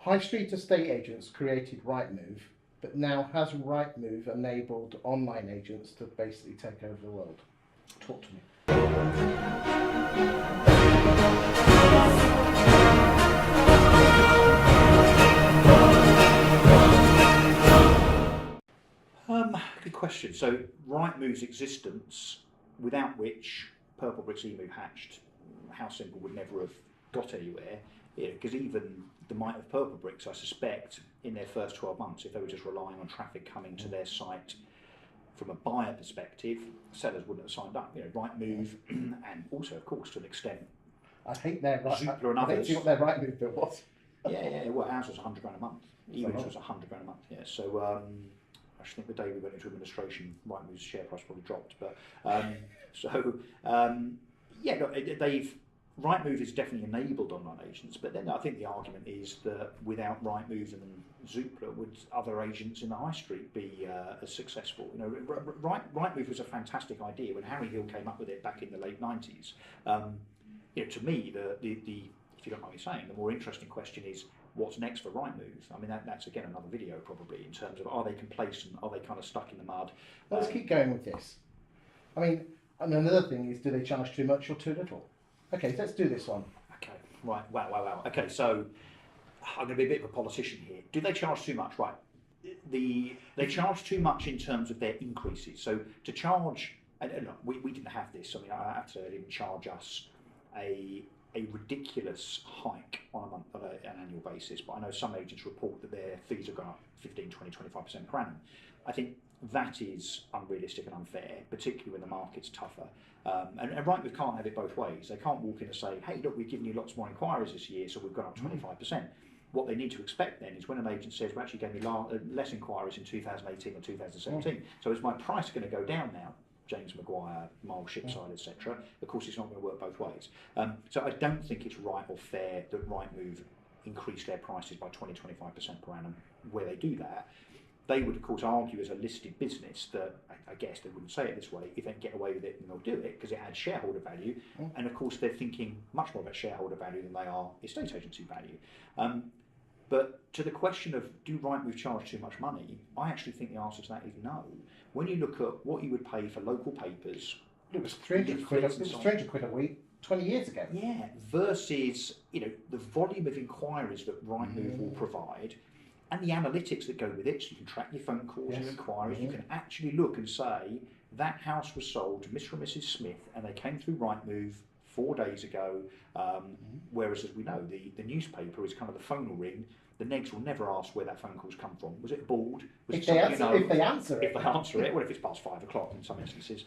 High street estate agents created Rightmove, but now has Rightmove enabled online agents to basically take over the world? Talk to me. Good question. So Rightmove's existence, without which Purplebricks eMoov hatched, How Simple would never have got anywhere. Because even the might of Purplebricks, I suspect, in their first 12 months, if they were just relying on traffic coming to their site from a buyer perspective, sellers wouldn't have signed up. Rightmove, and also, of course, to an extent, I think they're right. Zoopla and others. I think see what their Rightmove bill was. Yeah. Well, ours was £100 a month. eMoov's was £100 a month. Yeah. So I think the day we went into administration, Rightmove's share price probably dropped. But Rightmove has definitely enabled online agents, but then I think the argument is that without Rightmove and Zoopla, would other agents in the high street be as successful? Rightmove was a fantastic idea when Harry Hill came up with it back in the late 90s. To me, the if you don't mind me saying, the more interesting question is what's next for Rightmove. I mean, that's again another video probably in terms of are they complacent, are they kind of stuck in the mud? Let's keep going with this. I mean, and another thing is, do they charge too much or too little? Okay, let's do this one. Okay, right, wow. Okay, so I'm going to be a bit of a politician here. Do they charge too much? Right. They charge too much in terms of their increases. So to charge, and look, we didn't have this. I mean, I have to say they didn't charge us a ridiculous hike on an annual basis, but I know some agents report that their fees have gone up 15, 20, 25% per annum. I think that is unrealistic and unfair, particularly when the market's tougher. And Rightmove can't have it both ways. They can't walk in and say, hey, look, we've given you lots more inquiries this year, so we've gone up 25%. What they need to expect then is when an agent says, we actually gave me less inquiries in 2018 or 2017, so is my price going to go down now? James Maguire, Miles Shipside, etc. Of course, it's not going to work both ways. So I don't think it's right or fair that Rightmove increase their prices by 20-25% per annum. Where they do that, they would of course argue as a listed business that, I guess they wouldn't say it this way, if they can get away with it, then they'll do it because it adds shareholder value. And of course, they're thinking much more about shareholder value than they are estate agency value. But to the question of do Rightmove charge too much money, I actually think the answer to that is no. When you look at what you would pay for local papers, it was 300 quid. It was 300 quid a week 20 years ago. Yeah, versus the volume of inquiries that Rightmove will provide, and the analytics that go with it. So you can track your phone calls and inquiries. You can actually look and say that house was sold to Mr. and Mrs. Smith, and they came through Rightmove 4 days ago. Whereas, as we know, the newspaper is kind of the phone will ring. The negs will never ask where that phone call's come from. Was it bald? Was if they answer it. If they answer it. Well, if it's past 5 o'clock in some instances.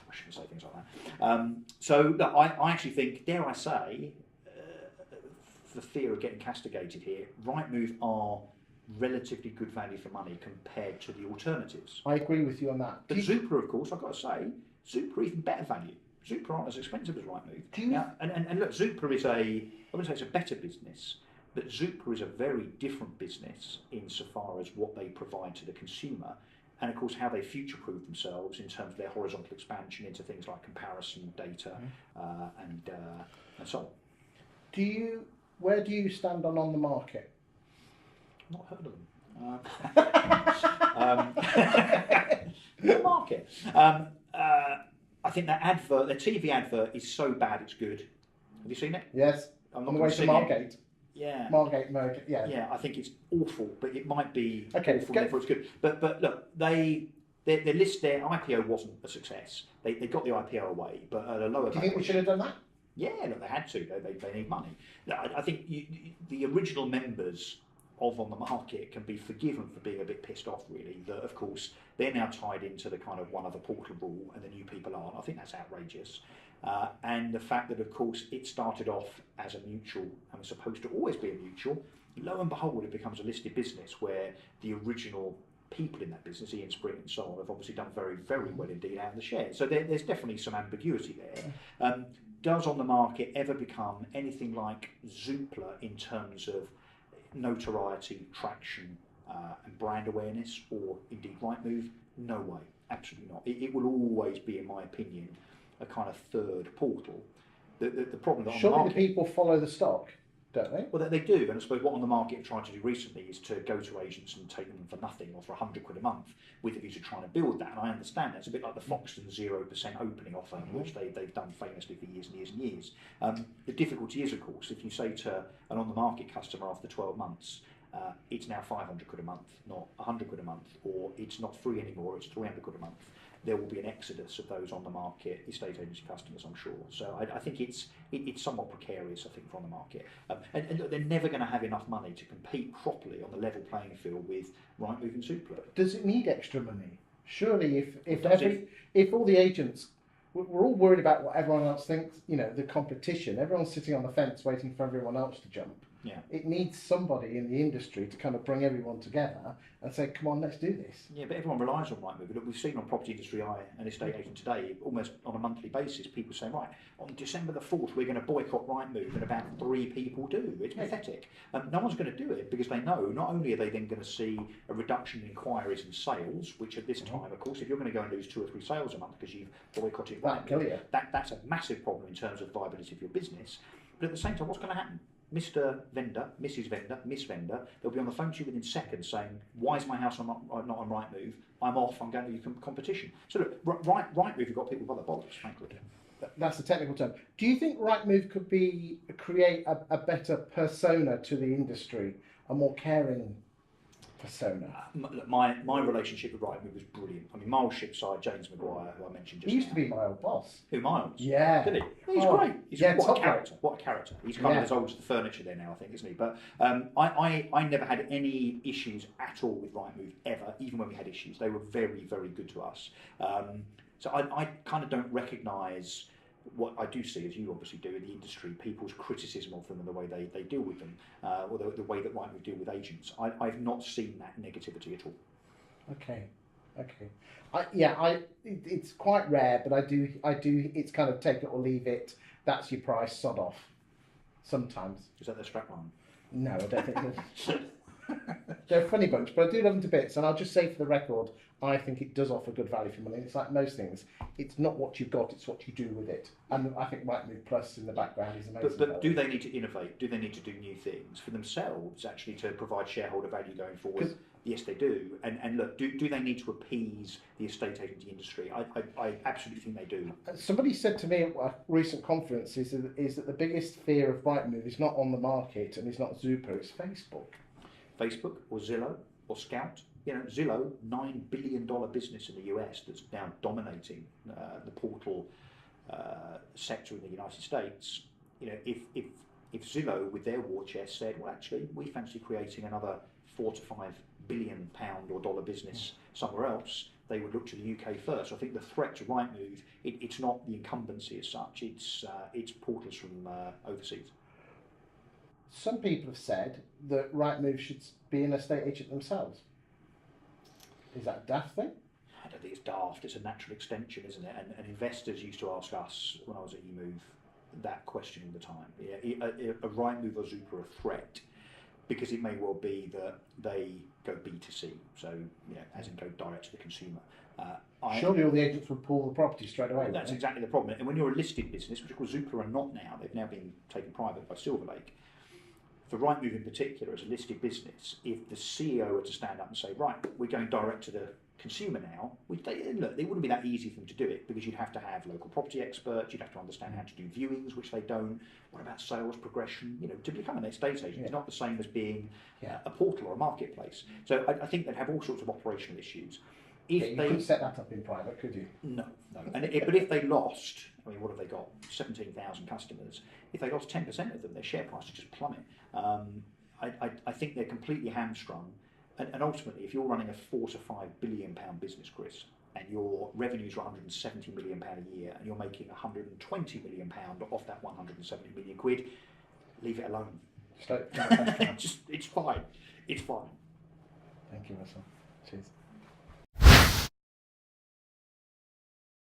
I shouldn't say things like that. So look, I actually think, dare I say, for fear of getting castigated here, Rightmove are relatively good value for money compared to the alternatives. I agree with you on that. But Zoopla, of course, I've got to say, Zoopla are even better value. Zoopla aren't as expensive as Rightmove. And look, Zoopla is I wouldn't say it's a better business, but Zoopla is a very different business insofar as what they provide to the consumer, and of course how they future-proof themselves in terms of their horizontal expansion into things like comparison data and so on. Where do you stand on the market? Not heard of them. The market. I think that advert, the TV advert, is so bad it's good. Have you seen it? Yes. I'm not on the way to Margate. Yeah. Margate merger. Yeah. Yeah, I think it's awful, but it might be awful. Therefore it's good. But look, their IPO wasn't a success. They got the IPO away, but at a lower. Do you think we should have done that? Yeah, look, they had to. They need money. I think the original members of On the Market can be forgiven for being a bit pissed off, really, that of course they're now tied into the kind of one other portal rule and the new people aren't. I think that's outrageous. And the fact that of course it started off as a mutual and was supposed to always be a mutual, lo and behold it becomes a listed business where the original people in that business, Ian Spring and so on, have obviously done very, very well indeed out of the shares. So there's definitely some ambiguity there. Does On the Market ever become anything like Zoopla in terms of notoriety, traction and brand awareness, or indeed Rightmove? No way, absolutely not. It will always be, in my opinion, a kind of third portal. The problem that surely the people follow the stock. don't they? Well, they do, and I suppose what On the Market have tried to do recently is to go to agents and take them for nothing or for £100 a month with a view to trying to build that. And I understand that's a bit like the Foxton 0% opening offer, which they've done famously for years and years and years. The difficulty is, of course, if you say to an On the Market customer after 12 months, it's now £500 a month, not £100 a month, or it's not free anymore, it's £300 a month. There will be an exodus of those on the market estate agency customers, I'm sure. So I think it's somewhat precarious, I think, for On the Market. And look, they're never going to have enough money to compete properly on the level playing field with Rightmove and Zoopla. Does it need extra money? Surely, if all the agents, we're all worried about what everyone else thinks, the competition. Everyone's sitting on the fence waiting for everyone else to jump. Yeah. It needs somebody in the industry to kind of bring everyone together and say, come on, let's do this. Yeah, but everyone relies on Rightmove. Look, we've seen on Property Industry Eye and Estate Agent today, almost on a monthly basis, people saying, right, on December the 4th, we're going to boycott Rightmove, and about 3 people do. It's pathetic. No one's going to do it because they know not only are they then going to see a reduction in inquiries and sales, which at this time, of course, if you're going to go and lose 2 or 3 sales a month because you've boycotted Rightmove, that's a massive problem in terms of viability of your business. But at the same time, what's going to happen? Mr. Vendor, Mrs. Vendor, Miss Vendor, they'll be on the phone to you within seconds saying, why is my house not on Rightmove? I'm off, I'm going to your competition. So look, Rightmove have got people by the bollocks, frankly. That's a technical term. Do you think Rightmove could create a better persona to the industry, a more caring persona? Look, my relationship with Rightmove was brilliant. I mean, Miles Shipside, James Maguire, who I mentioned just He used to be my old boss. Who, Miles? Yeah. Did he? He's great. He's what a character. What a character. He's kind of as old as the furniture there now, I think, isn't he? But I never had any issues at all with Rightmove, ever, even when we had issues. They were very, very good to us. So I kind of don't recognise what I do see, as you obviously do in the industry, people's criticism of them and the way they deal with them, or the way that Rightmove deal with agents. I've not seen that negativity at all. Okay. It's quite rare, but I do. It's kind of take it or leave it. That's your price. Sod off. Sometimes. Is that their strapline? No, I don't think so. They're a funny bunch, but I do love them to bits. And I'll just say for the record, I think it does offer good value for money. It's like most things. It's not what you've got, it's what you do with it. And I think Rightmove Plus in the background is amazing. But do they need to innovate? Do they need to do new things for themselves, actually, to provide shareholder value going forward? Yes, they do. And look, do they need to appease the estate agency industry? I absolutely think they do. Somebody said to me at a recent conference is that the biggest fear of Rightmove is not On the Market and it's not Zoopla, it's Facebook. Facebook or Zillow or Scout. Zillow, $9 billion business in the US that's now dominating the portal sector in the United States. If Zillow, with their war chest, said, well, actually, we fancy creating another £4 to £5 billion or dollar business somewhere else, they would look to the UK first. I think the threat to Rightmove, it's not the incumbency as such, it's portals from overseas. Some people have said that Rightmove should be an estate agent themselves. Is that a daft thing? I don't think it's daft, it's a natural extension, isn't it? And investors used to ask us, when I was at eMoov, that question all the time. A Rightmove or Zoopla a threat? Because it may well be that they go B2C, so as in go direct to the consumer. Surely all the agents would pull the property straight away. That's exactly the problem. And when you're a listed business, which of course Zoopla are not now, they've now been taken private by Silverlake. For Rightmove in particular, as a listed business, if the CEO were to stand up and say, right, we're going direct to the consumer now, look, it wouldn't be that easy for them to do it because you'd have to have local property experts, you'd have to understand how to do viewings, which they don't. What about sales progression? To become an estate agent is not the same as being a portal or a marketplace. So I think they'd have all sorts of operational issues. You couldn't set that up in private, could you? No. But if they lost, I mean, what have they got? 17,000 customers. If they lost 10% of them, their share price would just plummet. I think they're completely hamstrung. And ultimately, if you're running a £4 to £5 billion business, Chris, and your revenues are £170 million a year, and you're making £120 million off that £170 million, leave it alone. It's fine. It's fine. Thank you, Russell. Cheers.